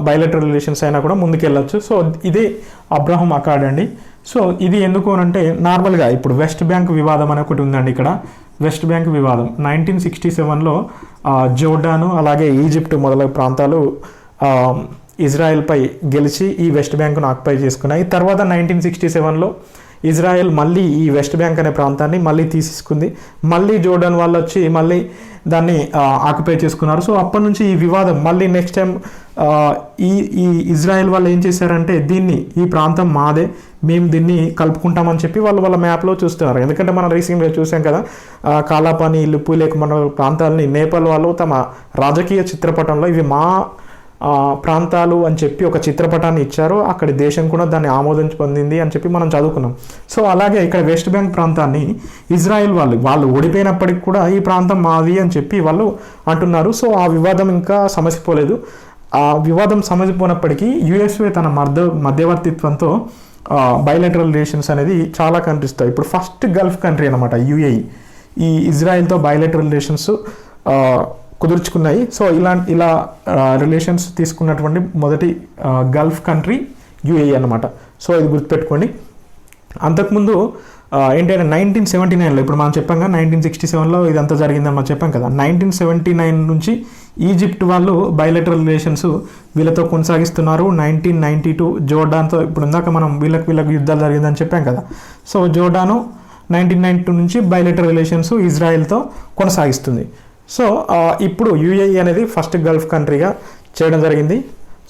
బైలేటరల్ రిలేషన్స్ అయినా కూడా ముందుకెళ్ళచ్చు. సో ఇదే అబ్రహం అకార్డ్ అండి. సో ఇది ఎందుకు అంటే, నార్మల్గా ఇప్పుడు వెస్ట్ బ్యాంక్ వివాదం అని ఒకటి ఉందండి. ఇక్కడ వెస్ట్ బ్యాంక్ వివాదం 1967లో జోర్డాను అలాగే ఈజిప్ట్ మొదలగు ప్రాంతాలు ఇజ్రాయెల్పై గెలిచి ఈ వెస్ట్ బ్యాంకును ఆక్యుపై చేసుకున్నాయి. తర్వాత 1967లో ఇజ్రాయెల్ మళ్ళీ ఈ వెస్ట్ బ్యాంక్ అనే ప్రాంతాన్ని మళ్ళీ తీసుకుంది. మళ్ళీ జోర్డాన్ వాళ్ళు వచ్చి మళ్ళీ దాన్ని ఆక్యుపై చేసుకున్నారు. సో అప్పటి నుంచి ఈ వివాదం మళ్ళీ నెక్స్ట్ టైం ఈ ఇజ్రాయెల్ వాళ్ళు ఏం చేశారంటే ఈ ప్రాంతం మాదే, మేము దీన్ని కలుపుకుంటామని చెప్పి వాళ్ళ మ్యాప్లో చూస్తున్నారు. ఎందుకంటే మనం రీసెంట్గా చూసాం కదా, కాలాపాని, లిపులేఖ్ మన ప్రాంతాలని నేపాల్ వాళ్ళు తమ రాజకీయ చిత్రపటంలో ఇవి మా ప్రాంతాలు అని చెప్పి ఒక చిత్రపటాన్ని ఇచ్చారు. అక్కడి దేశం కూడా దాన్ని ఆమోదించి పొందింది అని చెప్పి మనం చదువుకున్నాం. సో అలాగే ఇక్కడ వెస్ట్ బ్యాంక్ ప్రాంతాన్ని ఇజ్రాయెల్ వాళ్ళు ఓడిపోయినప్పటికీ కూడా ఈ ప్రాంతం మాది అని చెప్పి వాళ్ళు అంటున్నారు. సో ఆ వివాదం ఇంకా సమసిపోలేదు. ఆ వివాదం సమసిపోయినప్పటికీ యుఎస్ఏ తన మధ్యవర్తిత్వంతో బైలాటరల్ రిలేషన్స్ అనేది చాలా కంట్రీస్తో ఇప్పుడు ఫస్ట్ గల్ఫ్ కంట్రీ అనమాట యుఏఈ ఈ ఇజ్రాయెల్తో బైలాటరల్ రిలేషన్స్ కుదుర్చుకున్నాయి. సో ఇలా రిలేషన్స్ తీసుకున్నటువంటి మొదటి గల్ఫ్ కంట్రీ యుఏఈ అనమాట. సో ఇది గుర్తుపెట్టుకోండి. అంతకుముందు ఏంటంటే 1979లో ఇప్పుడు మనం చెప్పాం కదా 1967లో ఇదంతా జరిగిందని మనం చెప్పాం కదా, 1979 నుంచి ఈజిప్ట్ వాళ్ళు బైలాటరల్ రిలేషన్స్ వీళ్ళతో కొనసాగిస్తున్నారు. 1992 జోర్డాన్తో ఇప్పుడు ఇందాక మనం వీళ్ళకి యుద్ధాలు జరిగిందని చెప్పాం కదా, సో జోర్డాను 1992 నుంచి బైలాటరల్ రిలేషన్స్ ఇజ్రాయెల్తో కొనసాగిస్తుంది. సో ఇప్పుడు యుఏఈ అనేది ఫస్ట్ గల్ఫ్ కంట్రీగా చేయడం జరిగింది.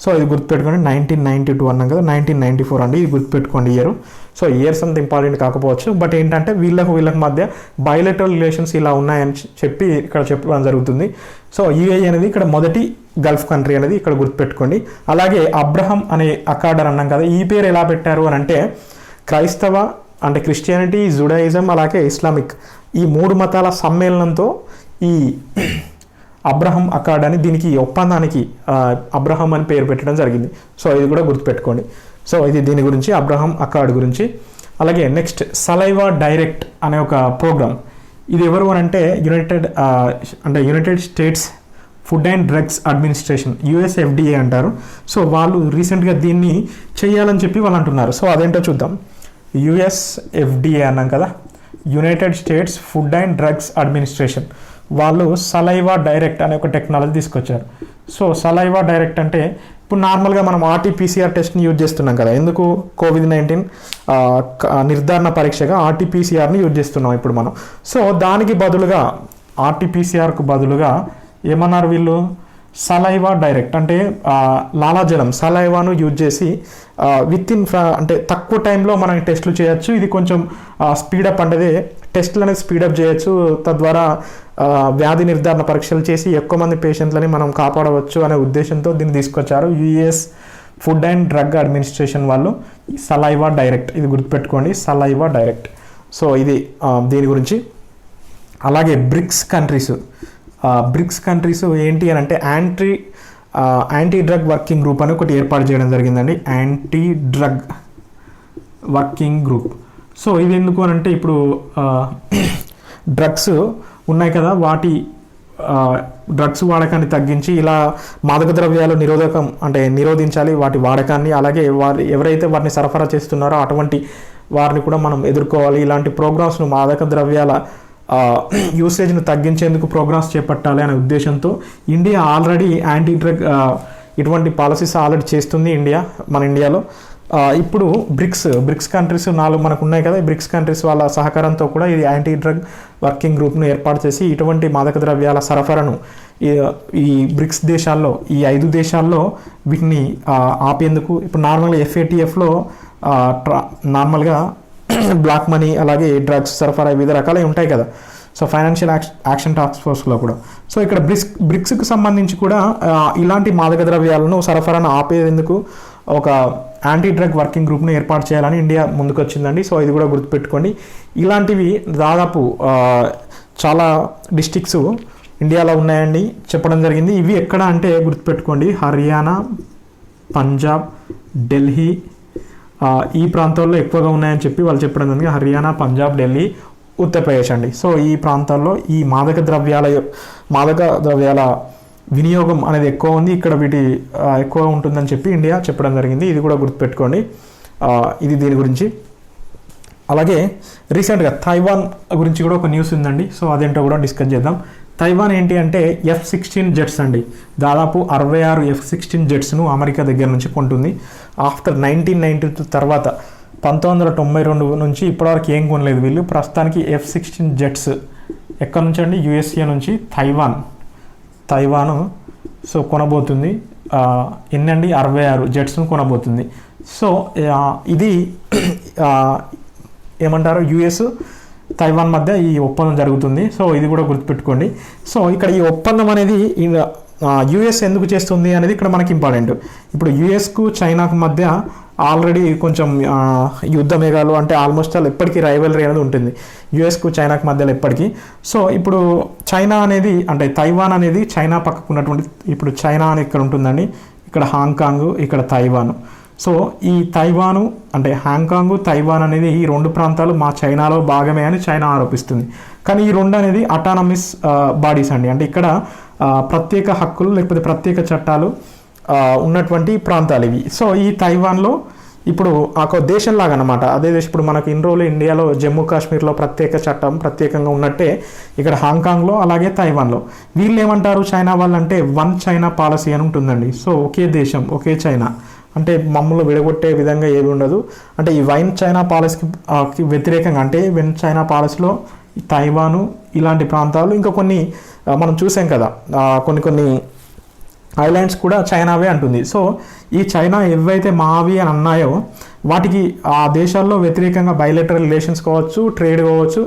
సో ఇది గుర్తుపెట్టుకోండి. 1992 అన్నాం కదా, 1994 అండి, ఇది గుర్తుపెట్టుకోండి ఇయర్. సో ఇయర్స్ అంత ఇంపార్టెంట్ కాకపోవచ్చు, బట్ ఏంటంటే వీళ్ళకి మధ్య బైలాటరల్ రిలేషన్స్ ఇలా ఉన్నాయని చెప్పి ఇక్కడ చెప్పడం జరుగుతుంది. సో యుఏఈ అనేది ఇక్కడ మొదటి గల్ఫ్ కంట్రీ అనేది ఇక్కడ గుర్తుపెట్టుకోండి. అలాగే అబ్రహం అనే అకార్డ్ అన్నాం కదా, ఈ పేరు ఎలా పెట్టారు అని అంటే క్రైస్తవ అంటే క్రిస్టియానిటీ, జుడాయిజం అలాగే ఇస్లామిక్ ఈ 3 మతాల సమ్మేళనంతో ఈ అబ్రహం అకార్డ్ అని దీనికి ఒప్పందానికి అబ్రహం అని పేరు పెట్టడం జరిగింది. సో ఇది కూడా గుర్తుపెట్టుకోండి. సో ఇది దీని గురించి అబ్రహం అకార్డ్ గురించి. అలాగే నెక్స్ట్ సలైవా డైరెక్ట్ అనే ఒక ప్రోగ్రామ్. ఇది ఎవరు అని అంటే United states food and drugs administration, USFDA అంటారు. సో వాళ్ళు రీసెంట్గా దీన్ని చేయాలని చెప్పి వాళ్ళు అంటున్నారు. సో అదేంటో చూద్దాం. యుఎస్ఎఫ్డిఏ అన్నాం కదా, United states food and drugs administration, వాళ్ళు సలైవా డైరెక్ట్ అనే ఒక టెక్నాలజీ తీసుకొచ్చారు. సో సలైవా డైరెక్ట్ అంటే ఇప్పుడు నార్మల్గా మనం ఆర్టీపీసీఆర్ టెస్ట్ని యూజ్ చేస్తున్నాం కదా, ఎందుకు కోవిడ్-19 నిర్ధారణ పరీక్షగా ఆర్టీపీసీఆర్ని యూజ్ చేస్తున్నాం ఇప్పుడు మనం. సో దానికి బదులుగా ఆర్టీపీసీఆర్కు బదులుగా ఏమన్నారు వీళ్ళు, సలైవా డైరెక్ట్ అంటే లాలాజలం సలైవాను యూజ్ చేసి అంటే తక్కువ టైంలో మనం టెస్టులు చేయొచ్చు. ఇది కొంచెం స్పీడప్ అంటే టెస్టులు అనేది స్పీడప్ చేయొచ్చు. తద్వారా వ్యాధి నిర్ధారణ పరీక్షలు చేసి ఎక్కువ మంది పేషెంట్లని మనం కాపాడవచ్చు అనే ఉద్దేశంతో దీన్ని తీసుకొచ్చారు US food and drug administration వాళ్ళు. సలైవా డైరెక్ట్, ఇది గుర్తుపెట్టుకోండి, సలైవా డైరెక్ట్. సో ఇది దీని గురించి. అలాగే బ్రిక్స్ కంట్రీస్ ఏంటి అని అంటే యాంటీ డ్రగ్ వర్కింగ్ గ్రూప్ అని ఒకటి ఏర్పాటు చేయడం జరిగిందండి, anti drug working group. So ఇది ఎందుకు అని అంటే ఇప్పుడు డ్రగ్స్ ఉన్నాయి కదా, వాటి డ్రగ్స్ వాడకాన్ని తగ్గించి ఇలా మాదక ద్రవ్యాలు నిరోధించాలి వాటి వాడకాన్ని. అలాగే ఎవరైతే వాటిని సరఫరా చేస్తున్నారో అటువంటి వారిని కూడా మనం ఎదుర్కోవాలి. ఇలాంటి ప్రోగ్రామ్స్ను మాదక ద్రవ్యాల యూసేజ్ను తగ్గించేందుకు ప్రోగ్రామ్స్ చేపట్టాలి అనే ఉద్దేశంతో ఇండియా ఆల్రెడీ యాంటీ డ్రగ్ ఇటువంటి పాలసీస్ ఆల్రెడీ చేస్తుంది మన ఇండియాలో. ఇప్పుడు బ్రిక్స్ కంట్రీస్ 4 మనకు ఉన్నాయి కదా, ఈ బ్రిక్స్ కంట్రీస్ వాళ్ళ సహకారంతో కూడా ఇది యాంటీ డ్రగ్ వర్కింగ్ గ్రూప్ను ఏర్పాటు చేసి ఇటువంటి మాదక ద్రవ్యాల సరఫరాను ఈ బ్రిక్స్ దేశాల్లో, ఈ 5 దేశాల్లో వీటిని ఆపేందుకు ఇప్పుడు నార్మల్గా FATFలో నార్మల్గా బ్లాక్ మనీ అలాగే డ్రగ్స్ సరఫరా వివిధ రకాలవి ఉంటాయి కదా. సో ఫైనాన్షియల్ యాక్షన్ టాస్క్ ఫోర్స్లో కూడా. సో ఇక్కడ బ్రిక్స్కి సంబంధించి కూడా ఇలాంటి మాదక ద్రవ్యాలను సరఫరాను ఆపేందుకు ఒక యాంటీ డ్రగ్ వర్కింగ్ గ్రూప్ను ఏర్పాటు చేయాలని ఇండియా ముందుకు వచ్చిందండి. సో ఇది కూడా గుర్తుపెట్టుకోండి. ఇలాంటివి దాదాపు చాలా డిస్ట్రిక్ట్స్ ఇండియాలో ఉన్నాయండి చెప్పడం జరిగింది. ఇవి ఎక్కడ అంటే గుర్తుపెట్టుకోండి, హర్యానా, పంజాబ్, ఢిల్లీ ఈ ప్రాంతాల్లో ఎక్కువగా ఉన్నాయని చెప్పి వాళ్ళు చెప్పడం జరిగింది. హర్యానా, పంజాబ్, ఢిల్లీ, ఉత్తరప్రదేశ్ అండి. సో ఈ ప్రాంతాల్లో ఈ మాదక ద్రవ్యాల వినియోగం అనేది ఎక్కువ ఉంది, ఇక్కడ వీటి ఎక్కువ ఉంటుందని చెప్పి ఇండియా చెప్పడం జరిగింది. ఇది కూడా గుర్తుపెట్టుకోండి. ఇది దీని గురించి. అలాగే రీసెంట్గా తైవాన్ గురించి కూడా ఒక న్యూస్ ఉందండి. సో అదేంటో కూడా డిస్కస్ చేద్దాం. తైవాన్ ఏంటి అంటే F-16 జెట్స్ అండి. దాదాపు 66 F-16 జెట్స్ను అమెరికా దగ్గర నుంచి కొంటుంది. ఆఫ్టర్ 1992 తర్వాత 1992 నుంచి ఇప్పటివరకు ఏం కొనలేదు వీళ్ళు. ప్రస్తుతానికి F-16 జెట్స్ ఎక్కడి నుంచి అండి? USA నుంచి తైవాన్ సో కొనబోతుంది. ఎన్నండి? 66 జెట్స్ను కొనబోతుంది. సో ఇది ఏమంటారు, US తైవాన్ మధ్య ఈ ఒప్పందం జరుగుతుంది. సో ఇది కూడా గుర్తుపెట్టుకోండి. సో ఇక్కడ ఈ ఒప్పందం అనేది US ఎందుకు చేస్తుంది అనేది ఇక్కడ మనకి ఇంపార్టెంట్. ఇప్పుడు USకు చైనాకు మధ్య ఆల్రెడీ కొంచెం యుద్ధ మేఘాలు అంటే ఆల్మోస్ట్ ఆల్ ఎప్పటికీ రైవలరీ అనేది ఉంటుంది USకు చైనాకు మధ్యలో ఎప్పటికీ. సో ఇప్పుడు చైనా అనేది అంటే తైవాన్ అనేది చైనా పక్కకు ఉన్నటువంటి, ఇప్పుడు చైనా అని ఇక్కడ ఉంటుందండి, ఇక్కడ హాంకాంగ్, ఇక్కడ తైవాన్. సో ఈ తైవాను అంటే హాంకాంగ్, తైవాన్ అనేది ఈ రెండు ప్రాంతాలు మా చైనాలో భాగమే అని చైనా ఆరోపిస్తుంది. కానీ ఈ రెండు అనేది అటానమస్ బాడీస్ అండి. అంటే ఇక్కడ ప్రత్యేక హక్కులు లేకపోతే ప్రత్యేక చట్టాలు ఉన్నటువంటి ప్రాంతాలు ఇవి. సో ఈ తైవాన్లో ఇప్పుడు ఒక దేశంలాగా అనమాట. అదే దేశం ఇప్పుడు మనకు ఇన్ని రోజులు ఇండియాలో జమ్మూ కాశ్మీర్లో ప్రత్యేక చట్టం ప్రత్యేకంగా ఉన్నట్టే ఇక్కడ హాంకాంగ్లో అలాగే తైవాన్లో వీళ్ళు ఏమంటారు చైనా వాళ్ళు అంటే వన్ చైనా పాలసీ అని ఉంటుందండి. సో ఒకే దేశం ఒకే చైనా అంటే మమ్మల్ని విడగొట్టే విధంగా ఏమి ఉండదు. అంటే ఈ వైన్ చైనా పాలసీకి వ్యతిరేకంగా అంటే వెన్ చైనా పాలసీలో తైవాను ఇలాంటి ప్రాంతాలు ఇంకా కొన్ని మనం చూసాం కదా, కొన్ని ఐలాండ్స్ కూడా చైనావే అంటుంది. సో ఈ చైనా ఏవైతే మావి అని అన్నాయో వాటికి ఆ దేశాల్లో వ్యతిరేకంగా బైలేటరల్ రిలేషన్స్ కావచ్చు, ట్రేడ్ కావచ్చు,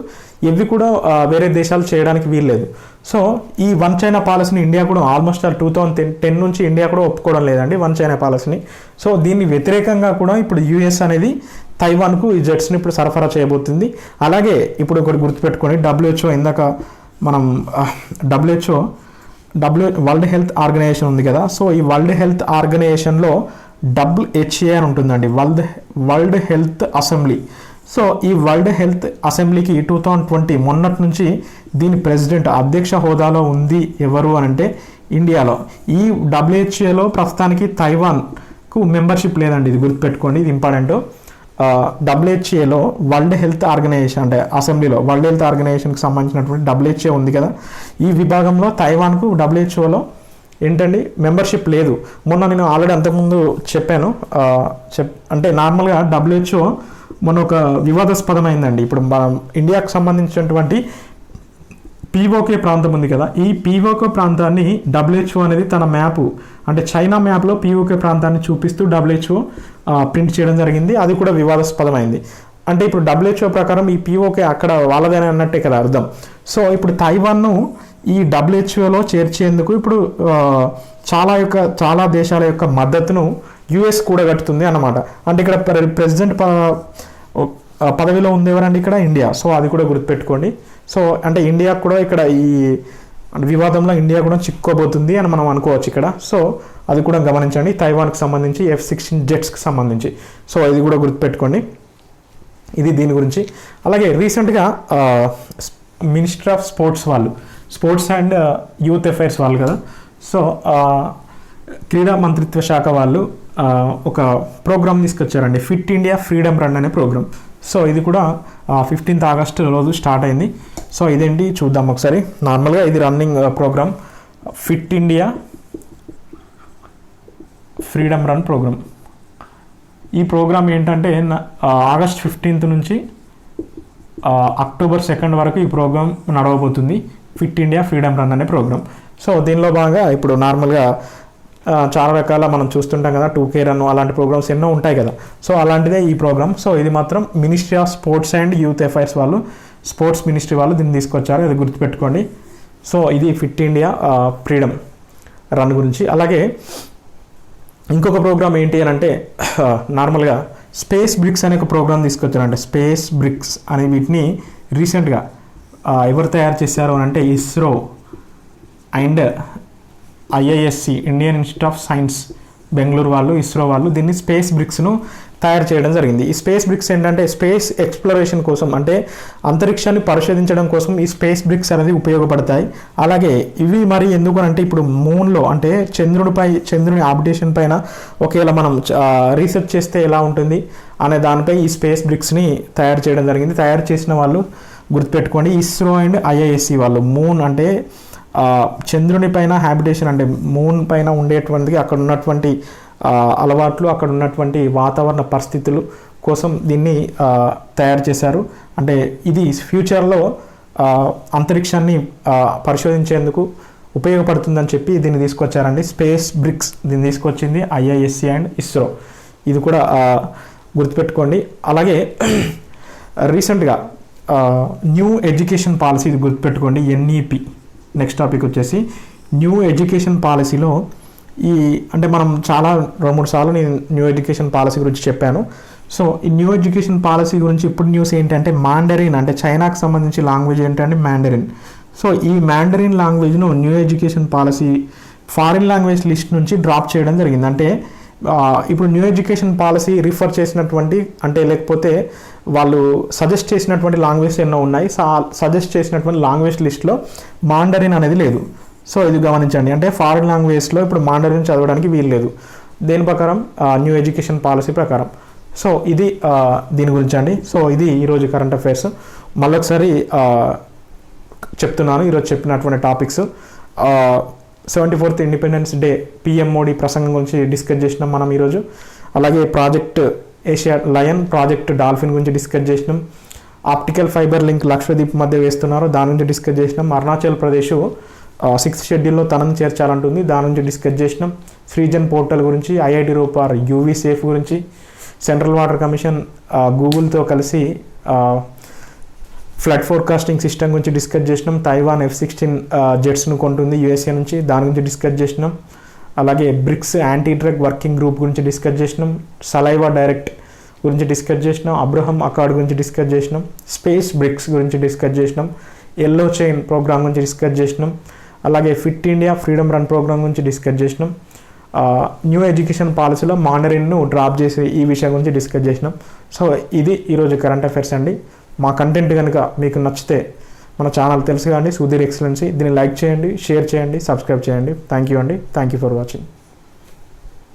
ఇవి కూడా వేరే దేశాలు చేయడానికి వీల్లేదు. సో ఈ వన్ చైనా పాలసీని ఇండియా కూడా ఆల్మోస్ట్ 2010 నుంచి ఇండియా కూడా ఒప్పుకోవడం లేదండి వన్ చైనా పాలసీని. సో దీన్ని వ్యతిరేకంగా కూడా ఇప్పుడు US అనేది తైవాన్కు ఈ జెట్స్ని ఇప్పుడు సరఫరా చేయబోతుంది. అలాగే ఇప్పుడు ఒకటి గుర్తుపెట్టుకోండి, WHO ఇందాక మనం వరల్డ్ హెల్త్ ఆర్గనైజేషన్ ఉంది కదా. సో ఈ వరల్డ్ హెల్త్ ఆర్గనైజేషన్లో WHA అని ఉంటుందండి, వరల్డ్ హెల్త్ అసెంబ్లీ. సో ఈ వరల్డ్ హెల్త్ అసెంబ్లీకి 2020 మొన్నటి నుంచి దీని ప్రెసిడెంట్ అధ్యక్ష హోదాలో ఉంది ఎవరు అని అంటే ఇండియాలో. ఈ WHAలో ప్రస్తుతానికి తైవాన్కు మెంబర్షిప్ లేదండి, ఇది గుర్తుపెట్టుకోండి, ఇది ఇంపార్టెంట్. WHAలో వరల్డ్ హెల్త్ ఆర్గనైజేషన్ అంటే అసెంబ్లీలో వరల్డ్ హెల్త్ ఆర్గనైజేషన్కి సంబంధించినటువంటి WHA ఉంది కదా, ఈ విభాగంలో తైవాన్కు WHOలో ఏంటండి మెంబర్షిప్ లేదు. మొన్న నేను ఆల్రెడీ అంతకుముందు చెప్పాను. అంటే నార్మల్గా WHO మొన్న ఒక వివాదాస్పదమైందండి. ఇప్పుడు మనం ఇండియాకు సంబంధించినటువంటి POK ప్రాంతం ఉంది కదా, ఈ POK ప్రాంతాన్ని WHO అనేది తన మ్యాప్ అంటే చైనా మ్యాప్లో POK ప్రాంతాన్ని చూపిస్తూ WHO ప్రింట్ చేయడం జరిగింది. అది కూడా వివాదాస్పదమైంది. అంటే ఇప్పుడు WHO ప్రకారం ఈ POK అక్కడ వాళ్ళదని అన్నట్టే కదా అర్థం. సో ఇప్పుడు తైవాన్ను ఈ WHOలో చేర్చేందుకు ఇప్పుడు చాలా దేశాల యొక్క మద్దతును US కూడగట్టుతుంది అన్నమాట. అంటే ఇక్కడ ప్రెసిడెంట్ పదవిలో ఉంది ఎవరండి? ఇక్కడ ఇండియా. సో అది కూడా గుర్తుపెట్టుకోండి. సో అంటే ఇండియా కూడా ఇక్కడ ఈ వివాదంలో ఇండియా కూడా చిక్కుకోబోతుంది అని మనం అనుకోవచ్చు ఇక్కడ. సో అది కూడా గమనించండి, తైవాన్కి సంబంధించి F-16 జెట్స్కి సంబంధించి. సో ఇది కూడా గుర్తుపెట్టుకోండి, ఇది దీని గురించి. అలాగే రీసెంట్గా ministry of sports and youth affairs వాళ్ళు కదా, సో క్రీడా మంత్రిత్వ శాఖ వాళ్ళు ఒక ప్రోగ్రామ్ తీసుకొచ్చారండి, ఫిట్ ఇండియా ఫ్రీడమ్ రన్ అనే ప్రోగ్రామ్. సో ఇది కూడా 15th ఆగస్టు రోజు స్టార్ట్ అయింది. సో ఇదేంటి చూద్దాం ఒకసారి. నార్మల్గా ఇది running programme, Fit India freedom run programme. ఈ ప్రోగ్రామ్ ఏంటంటే ఆగస్ట్ 15th నుంచి అక్టోబర్ 2 వరకు ఈ ప్రోగ్రామ్ నడవబోతుంది, ఫిట్ ఇండియా ఫ్రీడమ్ రన్ అనే ప్రోగ్రామ్. సో దీనిలో భాగంగా ఇప్పుడు నార్మల్గా చాలా రకాల మనం చూస్తుంటాం కదా, 2K రన్ అలాంటి ప్రోగ్రామ్స్ ఎన్నో ఉంటాయి కదా. సో అలాంటిదే ఈ ప్రోగ్రామ్. సో ఇది మాత్రం ministry of sports and youth affairs వాళ్ళు, స్పోర్ట్స్ మినిస్ట్రీ వాళ్ళు దీన్ని తీసుకొచ్చారు, అది గుర్తుపెట్టుకోండి. సో ఇది ఫిట్ ఇండియా ఫ్రీడమ్ రన్ గురించి. అలాగే ఇంకొక ప్రోగ్రామ్ ఏంటి అని అంటే నార్మల్గా స్పేస్ బ్రిక్స్ అనే ఒక ప్రోగ్రామ్ తీసుకొచ్చారంటే, స్పేస్ బ్రిక్స్ అనే వీటిని రీసెంట్గా ఎవరు తయారు చేశారు అని అంటే ISRO and IISc Indian institute of science Bengaluru వాళ్ళు, ఇస్రో వాళ్ళు దీన్ని స్పేస్ బ్రిక్స్ను తయారు చేయడం జరిగింది. ఈ స్పేస్ బ్రిక్స్ ఏంటంటే స్పేస్ ఎక్స్ప్లోరేషన్ కోసం, అంటే అంతరిక్షాన్ని పరిశోధించడం కోసం ఈ స్పేస్ బ్రిక్స్ అనేది ఉపయోగపడతాయి. అలాగే ఇవి మరి ఎందుకు అంటే ఇప్పుడు మూన్లో అంటే చంద్రుని ఆర్బిటేషన్ పైన ఒకవేళ మనం రీసెర్చ్ చేస్తే ఎలా ఉంటుంది అనే దానిపై ఈ స్పేస్ బ్రిక్స్ని తయారు చేయడం జరిగింది. తయారు చేసిన వాళ్ళు గుర్తుపెట్టుకోండి, ఇస్రో అండ్ ఐఐఎస్సి వాళ్ళు. మూన్ అంటే చంద్రుని పైన హ్యాబిటేషన్ అంటే మూన్ పైన ఉండేటువంటిది అక్కడ ఉన్నటువంటి అలవాట్లు, అక్కడ ఉన్నటువంటి వాతావరణ పరిస్థితులు కోసం దీన్ని తయారు చేశారు. అంటే ఇది ఫ్యూచర్లో అంతరిక్షాన్ని పరిశోధించేందుకు ఉపయోగపడుతుందని చెప్పి దీన్ని తీసుకొచ్చారండి. స్పేస్ బ్రిక్స్ దీన్ని తీసుకొచ్చింది ఐఐఎస్సి అండ్ ఇస్రో. ఇది కూడా గుర్తుపెట్టుకోండి. అలాగే రీసెంట్గా న్యూ ఎడ్యుకేషన్ పాలసీ, ఇది గుర్తుపెట్టుకోండి, ఎన్ఈపి. నెక్స్ట్ టాపిక్ వచ్చేసి న్యూ ఎడ్యుకేషన్ పాలసీలో అంటే మనం 2-3 సార్లు నేను న్యూ ఎడ్యుకేషన్ పాలసీ గురించి చెప్పాను. సో ఈ న్యూ ఎడ్యుకేషన్ పాలసీ గురించి ఇప్పుడు న్యూస్ ఏంటంటే మాండరిన్, అంటే చైనాకి సంబంధించి లాంగ్వేజ్ ఏంటంటే మాండరిన్. సో ఈ మాండరిన్ లాంగ్వేజ్ను new education policy foreign language list నుంచి డ్రాప్ చేయడం జరిగింది. అంటే ఇప్పుడు న్యూ ఎడ్యుకేషన్ పాలసీ రిఫర్ చేసినటువంటి అంటే లేకపోతే వాళ్ళు సజెస్ట్ చేసినటువంటి లాంగ్వేజ్ ఎన్నో ఉన్నాయి. సజెస్ట్ చేసినటువంటి లాంగ్వేజ్ లిస్ట్లో మాండరిన్ అనేది లేదు. సో ఇది గమనించండి. అంటే ఫారిన్ లాంగ్వేజ్లో ఇప్పుడు మాండరిన్ చదవడానికి వీలు లేదు దేని ప్రకారం, న్యూ ఎడ్యుకేషన్ పాలసీ ప్రకారం. సో ఇది దీని గురించి అండి. సో ఇది ఈరోజు కరెంట్ అఫైర్స్. మళ్ళొకసారి చెప్తున్నాను ఈరోజు చెప్పినటువంటి topics. 74th Independence day PM Modi ప్రసంగం గురించి డిస్కస్ చేసినాం మనం ఈరోజు. అలాగే project Asia lion, project dolphin గురించి డిస్కస్ చేసినాం. ఆప్టికల్ ఫైబర్ లింక్ లక్షద్వీప్ మధ్య వేస్తున్నారు, దాని గురించి డిస్కస్ చేసినాం. అరుణాచల్ ప్రదేశ్ 6th షెడ్యూల్లో తనని చేర్చాలంటుంది, దాని గురించి డిస్కస్ చేసినాం. ఫ్రీజన్ పోర్టల్ గురించి, ఐఐటి రూపార్ యూవీ సేఫ్ గురించి, సెంట్రల్ వాటర్ కమిషన్ గూగుల్తో కలిసి ఫ్లడ్ ఫోర్కాస్టింగ్ సిస్టమ్ గురించి డిస్కస్ చేసినాం. తైవాన్ F-16 జెట్స్ను కొంటుంది యూఎస్ఏ నుంచి, దాని గురించి డిస్కస్ చేసినాం. అలాగే BRICS anti drug working group గురించి డిస్కస్ చేసినాం. సలైవా డైరెక్ట్ గురించి డిస్కస్ చేసినాం. అబ్రహం అకార్డ్ గురించి డిస్కస్ చేసినాం. స్పేస్ బ్రిక్స్ గురించి డిస్కస్ చేసినాం. ఎల్లో చైన్ ప్రోగ్రామ్ గురించి డిస్కస్ చేసినాం. అలాగే fit India freedom run program గురించి డిస్కస్ చేసినాం. న్యూ ఎడ్యుకేషన్ పాలసీలో మాండరిన్ను డ్రాప్ చేసే ఈ విషయం గురించి డిస్కస్ చేసినాం. సో ఇది ఈరోజు కరెంట్ అఫైర్స్ అండి. మా కంటెంట్ కనుక మీకు నచ్చితే మన ఛానల్ తెలుసు కానీ సుధీర్ ఎక్సలెన్సీ, దీన్ని లైక్ చేయండి, షేర్ చేయండి, సబ్స్క్రైబ్ చేయండి. థ్యాంక్ యూ అండి. Thank you for watching.